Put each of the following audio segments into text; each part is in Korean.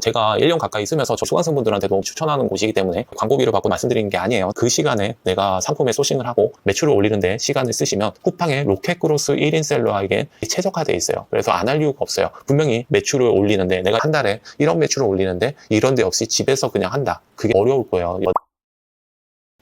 제가 1년 가까이 쓰면서 저 수강생분들한테도 추천하는 곳이기 때문에 광고비를 받고 말씀드리는 게 아니에요. 그 시간에 내가 상품에 소싱을 하고 매출을 올리는데 시간을 쓰시면 쿠팡의 로켓크로스 1인 셀러에게 최적화되어 있어요. 그래서 안 할 이유가 없어요. 분명히 매출을 올리는데 내가 한 달에 1억 매출을 올리는데 이런 데 없이 집에서 그냥 한다. 그게 어려울 거예요.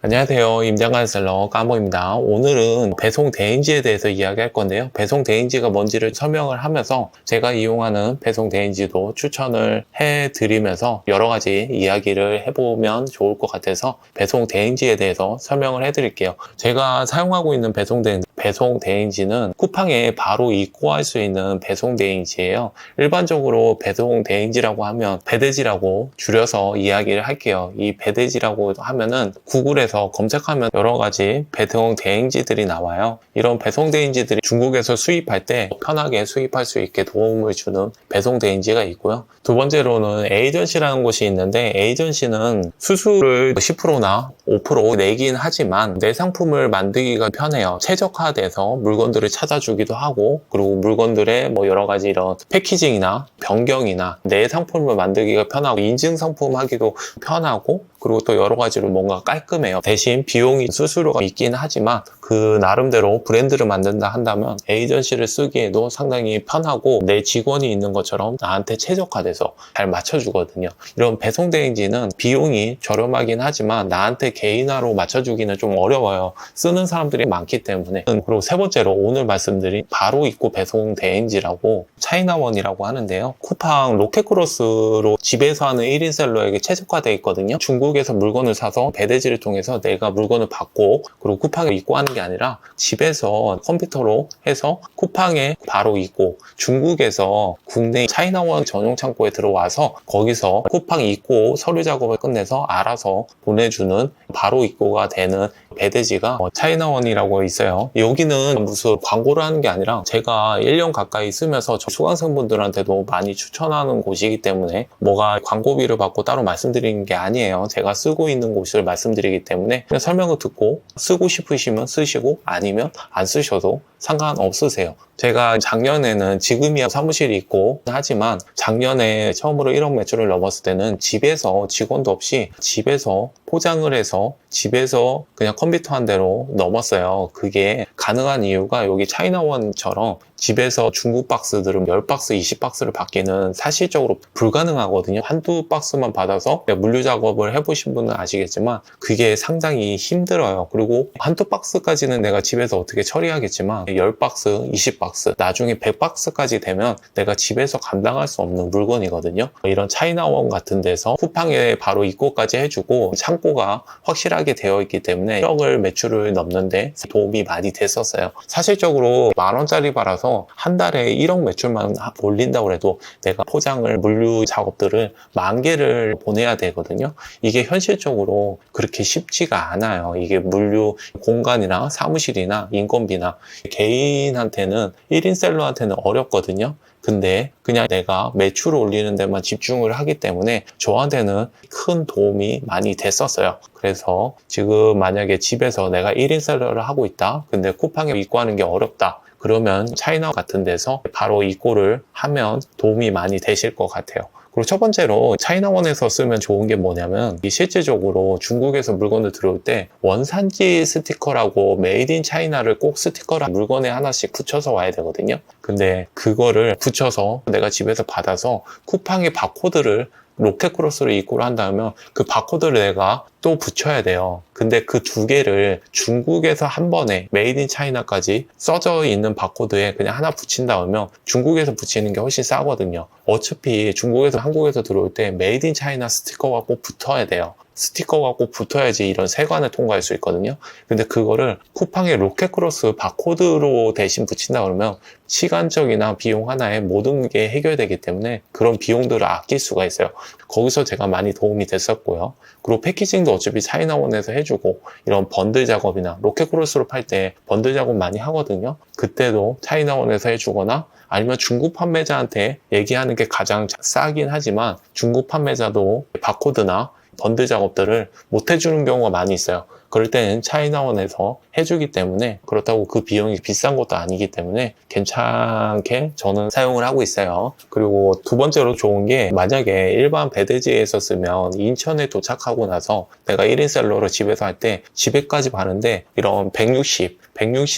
안녕하세요. 임장간 셀러 까모입니다. 오늘은 배송 대행지에 대해서 이야기할 건데요. 배송 대행지가 뭔지를 설명을 하면서 제가 이용하는 배송 대행지도 추천을 해드리면서 여러 가지 이야기를 해보면 좋을 것 같아서 배송 대행지에 대해서 설명을 해드릴게요. 제가 사용하고 있는 배송 대행지는 쿠팡에 바로 입고할 수 있는 배송 대행지예요. 일반적으로 배송 대행지라고 하면 배대지라고 줄여서 이야기를 할게요. 이 배대지라고 하면은 구글에서 검색하면 여러 가지 배송 대행지들이 나와요. 이런 배송 대행지들이 중국에서 수입할 때 편하게 수입할 수 있게 도움을 주는 배송 대행지가 있고요. 두 번째로는 에이전시라는 곳이 있는데 에이전시는 수수료를 10%나 5% 내긴 하지만 내 상품을 만들기가 편해요. 최적화돼서 물건들을 찾아주기도 하고 그리고 물건들의 여러 가지 이런 패키징이나 변경이나 내 상품을 만들기가 편하고 인증 상품 하기도 편하고 그리고 또 여러 가지로 뭔가 깔끔해요. 대신 비용이 수수료가 있긴 하지만 그 나름대로 브랜드를 만든다 한다면 에이전시를 쓰기에도 상당히 편하고 내 직원이 있는 것처럼 나한테 최적화돼서 잘 맞춰주거든요. 이런 배송 대행지는 비용이 저렴하긴 하지만 나한테 개인화로 맞춰주기는 좀 어려워요. 쓰는 사람들이 많기 때문에. 그리고 세 번째로 오늘 말씀드린 바로 입고 배송 대행지라고 차이나원이라고 하는데요. 쿠팡 로켓크로스로 집에서 하는 1인 셀러에게 최적화되어 있거든요. 중국에서 물건을 사서 배대지를 통해서 내가 물건을 받고 그리고 쿠팡에 입고하는 게 아니라 집에서 컴퓨터로 해서 쿠팡에 바로 입고 중국에서 국내 차이나원 전용 창고에 들어와서 거기서 쿠팡 입고 서류 작업을 끝내서 알아서 보내주는 바로 입고가 되는 배대지가 차이나원이라고 있어요. 여기는 무슨 광고를 하는 게 아니라 제가 1년 가까이 쓰면서 수강생분들한테도 많이 추천하는 곳이기 때문에 뭐가 광고비를 받고 따로 말씀드리는 게 아니에요. 제가 쓰고 있는 곳을 말씀드리기 때문에 그냥 설명을 듣고 쓰고 싶으시면 쓰시고 아니면 안 쓰셔도 상관없으세요. 제가 작년에는 지금이야 사무실이 있고 하지만 작년에 처음으로 1억 매출을 넘었을 때는 집에서 직원도 없이 집에서 포장을 해서 집에서 그냥 컴퓨터 한 대로 넘었어요. 그게 가능한 이유가 여기 차이나원처럼 집에서 중국 박스들은 10박스, 20박스를 받기는 사실적으로 불가능하거든요. 한두 박스만 받아서 물류 작업을 해보신 분은 아시겠지만 그게 상당히 힘들어요. 그리고 한두 박스까지는 내가 집에서 어떻게 처리하겠지만 10박스, 20박스, 나중에 100박스까지 되면 내가 집에서 감당할 수 없는 물건이거든요. 이런 차이나원 같은 데서 쿠팡에 바로 입고까지 해주고 창고가 확실하게 되어 있기 때문에 1억을 매출을 넘는데 도움이 많이 됐었어요. 사실적으로 10,000원짜리 팔아서 한 달에 1억 매출만 올린다고 해도 내가 포장을 물류 작업들을 10,000개를 보내야 되거든요. 이게 현실적으로 그렇게 쉽지가 않아요. 이게 물류 공간이나 사무실이나 인건비나 개인한테는 1인 셀러한테는 어렵거든요. 근데 그냥 내가 매출을 올리는 데만 집중을 하기 때문에 저한테는 큰 도움이 많이 됐었어요. 그래서 지금 만약에 집에서 내가 1인 셀러를 하고 있다. 근데 쿠팡에 입고하는 게 어렵다. 그러면 차이나 같은 데서 바로 입고를 하면 도움이 많이 되실 것 같아요. 그리고 첫 번째로 차이나원에서 쓰면 좋은 게 뭐냐면 실제적으로 중국에서 물건을 들어올 때 원산지 스티커라고 메이드 인 차이나를 꼭 스티커를 물건에 하나씩 붙여서 와야 되거든요. 근데 그거를 붙여서 내가 집에서 받아서 쿠팡의 바코드를 로켓크로스로 입고를 한다면 그 바코드를 내가 또 붙여야 돼요. 근데 그 두 개를 중국에서 한 번에 메이드 인 차이나까지 써져 있는 바코드에 그냥 하나 붙인다 하면 중국에서 붙이는 게 훨씬 싸거든요. 어차피 중국에서 한국에서 들어올 때 메이드 인 차이나 스티커가 꼭 붙어야 돼요. 스티커가 꼭 붙어야지 이런 세관을 통과할 수 있거든요. 근데 그거를 쿠팡의 로켓크로스 바코드로 대신 붙인다 그러면 시간적이나 비용 하나에 모든 게 해결되기 때문에 그런 비용들을 아낄 수가 있어요. 거기서 제가 많이 도움이 됐었고요. 그리고 패키징도 어차피 차이나원에서 해주고 이런 번들 작업이나 로켓크로스로 팔 때 번들 작업 많이 하거든요. 그때도 차이나원에서 해주거나 아니면 중국 판매자한테 얘기하는 게 가장 싸긴 하지만 중국 판매자도 바코드나 번드 작업들을 못 해주는 경우가 많이 있어요. 그럴 때는 차이나원에서 해주기 때문에, 그렇다고 그 비용이 비싼 것도 아니기 때문에 괜찮게 저는 사용을 하고 있어요. 그리고 두 번째로 좋은 게, 만약에 일반 배대지에서 쓰면 인천에 도착하고 나서 내가 1인 셀러로 집에서 할 때 집에까지 가는데 이런 160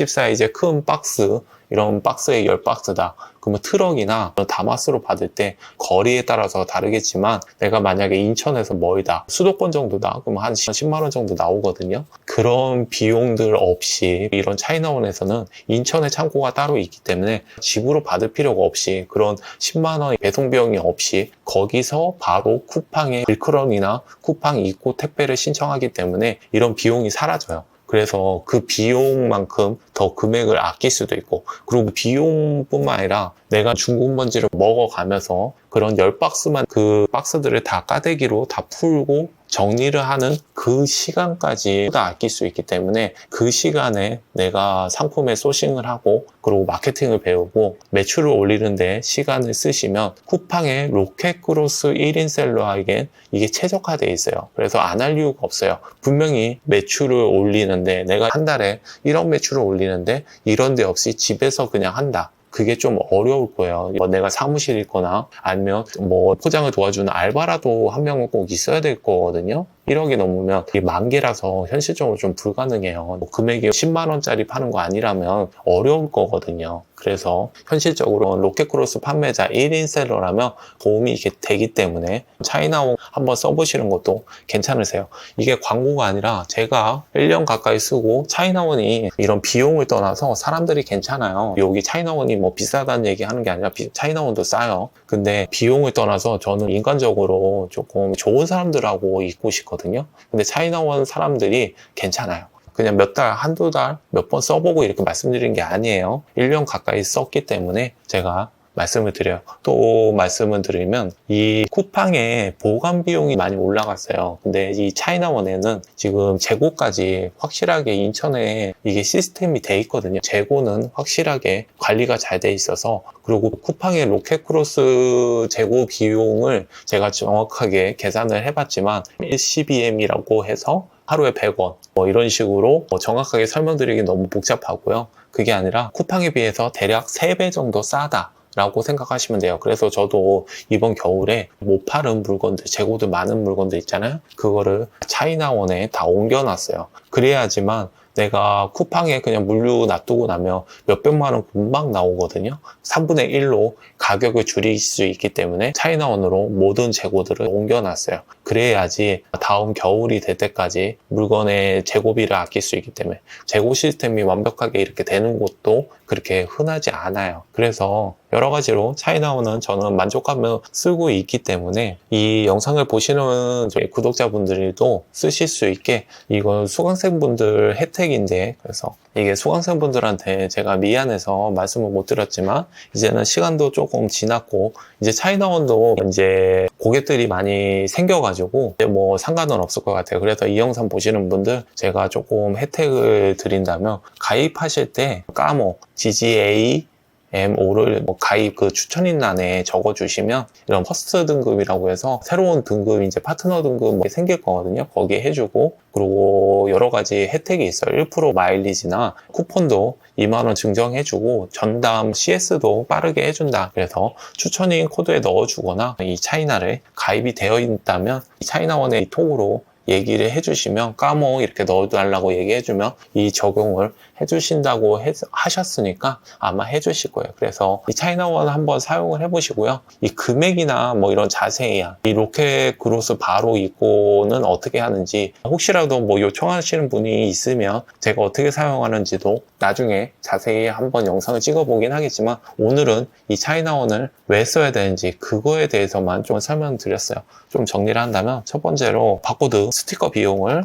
사이즈의 큰 박스, 이런 박스에 10박스다. 그러면 트럭이나 다마스로 받을 때 거리에 따라서 다르겠지만, 내가 만약에 인천에서 멀다, 수도권 정도다, 그러면 한 10만 원 정도 나오거든요. 그런 비용들 없이 이런 차이나원에서는 인천에 창고가 따로 있기 때문에 집으로 받을 필요가 없이, 그런 10만 원 배송 비용이 없이 거기서 바로 쿠팡에 밀크런이나 쿠팡 입고 택배를 신청하기 때문에 이런 비용이 사라져요. 그래서 그 비용만큼 더 금액을 아낄 수도 있고, 그리고 비용뿐만 아니라 내가 중국 먼지를 먹어가면서 그런 10박스만 그 박스들을 다 까대기로 다 풀고 정리를 하는 그 시간까지 다 아낄 수 있기 때문에, 그 시간에 내가 상품의 소싱을 하고 그리고 마케팅을 배우고 매출을 올리는데 시간을 쓰시면 쿠팡의 로켓크로스 1인 셀러에겐 이게 최적화되어 있어요. 그래서 안 할 이유가 없어요. 분명히 매출을 올리는데, 내가 한 달에 1억 매출을 올리는데 이런 데 없이 집에서 그냥 한다. 그게 좀 어려울 거예요. 내가 사무실에 있거나 아니면 포장을 도와주는 알바라도 한 명은 꼭 있어야 될 거거든요. 1억이 넘으면 이게 만개라서 현실적으로 좀 불가능해요. 금액이 10만 원짜리 파는 거 아니라면 어려울 거거든요. 그래서 현실적으로 로켓크로스 판매자 1인 셀러라면 도움이 되기 때문에 차이나원 한번 써보시는 것도 괜찮으세요. 이게 광고가 아니라 제가 1년 가까이 쓰고, 차이나원이 이런 비용을 떠나서 사람들이 괜찮아요. 여기 차이나원이 비싸다는 얘기 하는 게 아니라 차이나원도 싸요. 근데 비용을 떠나서 저는 인간적으로 조금 좋은 사람들하고 있고 싶거든요. 근데 차이나원 사람들이 괜찮아요. 그냥 몇 달, 한두 달, 몇 번 써보고 이렇게 말씀드린 게 아니에요. 1년 가까이 썼기 때문에 제가 말씀을 드려요. 또 말씀을 드리면, 이 쿠팡의 보관 비용이 많이 올라갔어요. 근데 이 차이나원에는 지금 재고까지 확실하게 인천에 이게 시스템이 돼 있거든요. 재고는 확실하게 관리가 잘 돼 있어서, 그리고 쿠팡의 로켓크로스 재고 비용을 제가 정확하게 계산을 해봤지만 1CBM이라고 해서 하루에 100원 이런 식으로 정확하게 설명드리기 너무 복잡하고요. 그게 아니라 쿠팡에 비해서 대략 3배 정도 싸다 라고 생각하시면 돼요. 그래서 저도 이번 겨울에 못 파는 물건들, 재고도 많은 물건들 있잖아요. 그거를 차이나원에 다 옮겨놨어요. 그래야지만 내가 쿠팡에 그냥 물류 놔두고 나면 몇백만 원 금방 나오거든요. 3분의 1로 가격을 줄일 수 있기 때문에 차이나원으로 모든 재고들을 옮겨놨어요. 그래야지 다음 겨울이 될 때까지 물건의 재고비를 아낄 수 있기 때문에, 재고 시스템이 완벽하게 이렇게 되는 곳도 그렇게 흔하지 않아요. 그래서 여러 가지로 차이나원은 저는 만족하며 쓰고 있기 때문에, 이 영상을 보시는 구독자분들도 쓰실 수 있게, 이건 수강생분들 혜택인데, 그래서 이게 수강생분들한테 제가 미안해서 말씀을 못 드렸지만, 이제는 시간도 조금 지났고 이제 차이나원도 이제 고객들이 많이 생겨가지고 상관은 없을 것 같아요. 그래서 이 영상 보시는 분들 제가 조금 혜택을 드린다면, 가입하실 때 까모 GGA M5를 가입 추천인란에 적어주시면, 이런 퍼스트 등급이라고 해서 새로운 등급, 이제 파트너 등급 생길 거거든요. 거기에 해주고, 그리고 여러 가지 혜택이 있어요. 1% 마일리지나 쿠폰도 2만원 증정해주고, 전담 CS도 빠르게 해준다. 그래서 추천인 코드에 넣어주거나 이 차이나를 가입이 되어 있다면 이 차이나원의 이 톡으로 얘기를 해주시면, 까모 이렇게 넣어달라고 얘기해주면 이 적용을 해주신다고 하셨으니까 아마 해주실 거예요. 그래서 이 차이나원 한번 사용을 해보시고요. 이 금액이나 이런 자세히야, 이 로켓크로스 바로 입고는 어떻게 하는지 혹시라도 요청하시는 분이 있으면 제가 어떻게 사용하는지도 나중에 자세히 한번 영상을 찍어보긴 하겠지만, 오늘은 이 차이나원을 왜 써야 되는지 그거에 대해서만 좀 설명드렸어요. 좀 정리를 한다면, 첫 번째로 바코드 스티커 비용을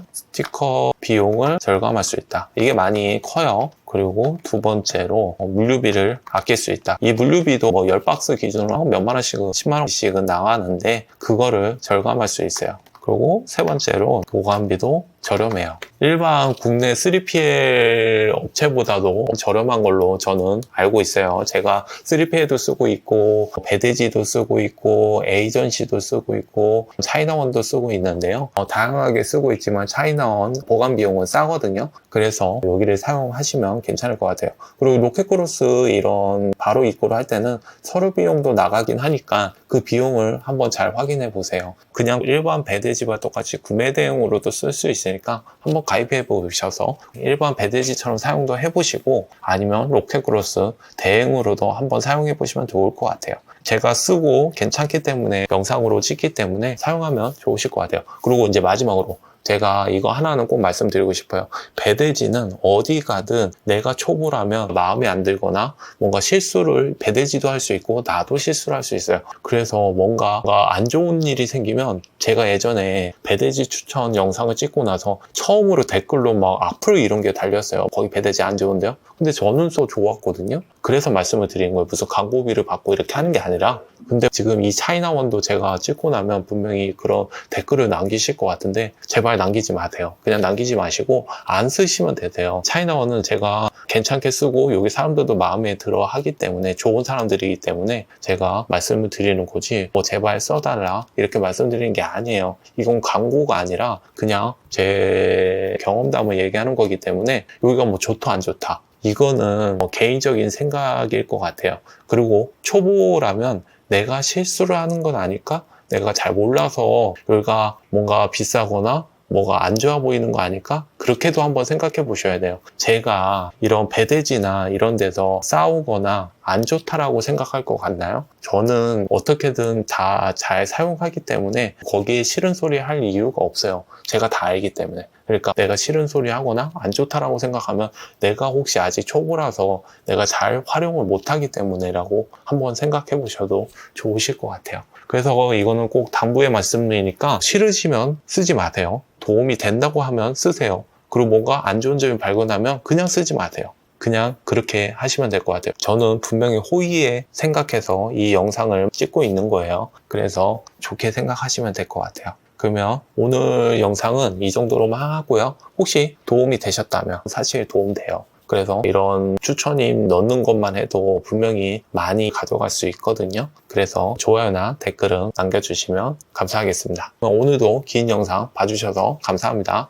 절감할 수 있다. 이게 많이 커요. 그리고 두 번째로 물류비를 아낄 수 있다. 이 물류비도 10박스 기준으로 몇만 원씩, 10만 원씩은 나가는데 그거를 절감할 수 있어요. 그리고 세 번째로 보관비도 저렴해요. 일반 국내 3PL 업체보다도 저렴한 걸로 저는 알고 있어요. 제가 3PL도 쓰고 있고 배대지도 쓰고 있고 에이전시도 쓰고 있고 차이나원도 쓰고 있는데요. 다양하게 쓰고 있지만 차이나원 보관 비용은 싸거든요. 그래서 여기를 사용하시면 괜찮을 것 같아요. 그리고 로켓크로스 이런 바로 입고를 할 때는 서류 비용도 나가긴 하니까 그 비용을 한번 잘 확인해 보세요. 그냥 일반 배대지와 똑같이 구매 대용으로도 쓸 수 있으니까 한번 가입해 보셔서 일반 배대지처럼 사용도 해보시고 아니면 로켓크로스 대행으로도 한번 사용해 보시면 좋을 것 같아요. 제가 쓰고 괜찮기 때문에 영상으로 찍기 때문에 사용하면 좋으실 것 같아요. 그리고 이제 마지막으로 제가 이거 하나는 꼭 말씀드리고 싶어요. 배대지는 어디 가든 내가 초보라면 마음에 안 들거나 뭔가 실수를 배대지도 할 수 있고 나도 실수를 할 수 있어요. 그래서 뭔가 안 좋은 일이 생기면 제가 예전에 배대지 추천 영상을 찍고 나서 처음으로 댓글로 막 악플 이런 게 달렸어요. 거기 배대지 안 좋은데요? 근데 저는 또 좋았거든요. 그래서 말씀을 드리는 거예요. 무슨 광고비를 받고 이렇게 하는 게 아니라. 근데 지금 이 차이나원도 제가 찍고 나면 분명히 그런 댓글을 남기실 것 같은데 제발 남기지 마세요. 그냥 남기지 마시고 안 쓰시면 되세요. 차이나원은 제가 괜찮게 쓰고 여기 사람들도 마음에 들어 하기 때문에 좋은 사람들이기 때문에 제가 말씀을 드리는 거지 뭐 제발 써달라 이렇게 말씀드리는 게 아니에요. 이건 광고가 아니라 그냥 제 경험담을 얘기하는 거기 때문에 여기가 뭐 좋다 안 좋다 이거는 뭐 개인적인 생각일 것 같아요. 그리고 초보라면 내가 실수를 하는 건 아닐까? 내가 잘 몰라서 여기가 뭔가 비싸거나 뭐가 안 좋아 보이는 거 아닐까? 그렇게도 한번 생각해 보셔야 돼요. 제가 이런 배대지나 이런 데서 싸우거나 안 좋다라고 생각할 것 같나요? 저는 어떻게든 다 잘 사용하기 때문에 거기에 싫은 소리 할 이유가 없어요. 제가 다 알기 때문에. 그러니까 내가 싫은 소리 하거나 안 좋다라고 생각하면 내가 혹시 아직 초보라서 내가 잘 활용을 못하기 때문에라고 한번 생각해 보셔도 좋으실 것 같아요. 그래서 이거는 꼭 당부의 말씀이니까 싫으시면 쓰지 마세요. 도움이 된다고 하면 쓰세요. 그리고 뭔가 안 좋은 점이 발견하면 그냥 쓰지 마세요. 그냥 그렇게 하시면 될 것 같아요. 저는 분명히 호의에 생각해서 이 영상을 찍고 있는 거예요. 그래서 좋게 생각하시면 될 것 같아요. 그러면 오늘 영상은 이 정도로만 하고요. 혹시 도움이 되셨다면 사실 도움돼요. 그래서 이런 추천임 넣는 것만 해도 분명히 많이 가져갈 수 있거든요. 그래서 좋아요나 댓글은 남겨주시면 감사하겠습니다. 오늘도 긴 영상 봐주셔서 감사합니다.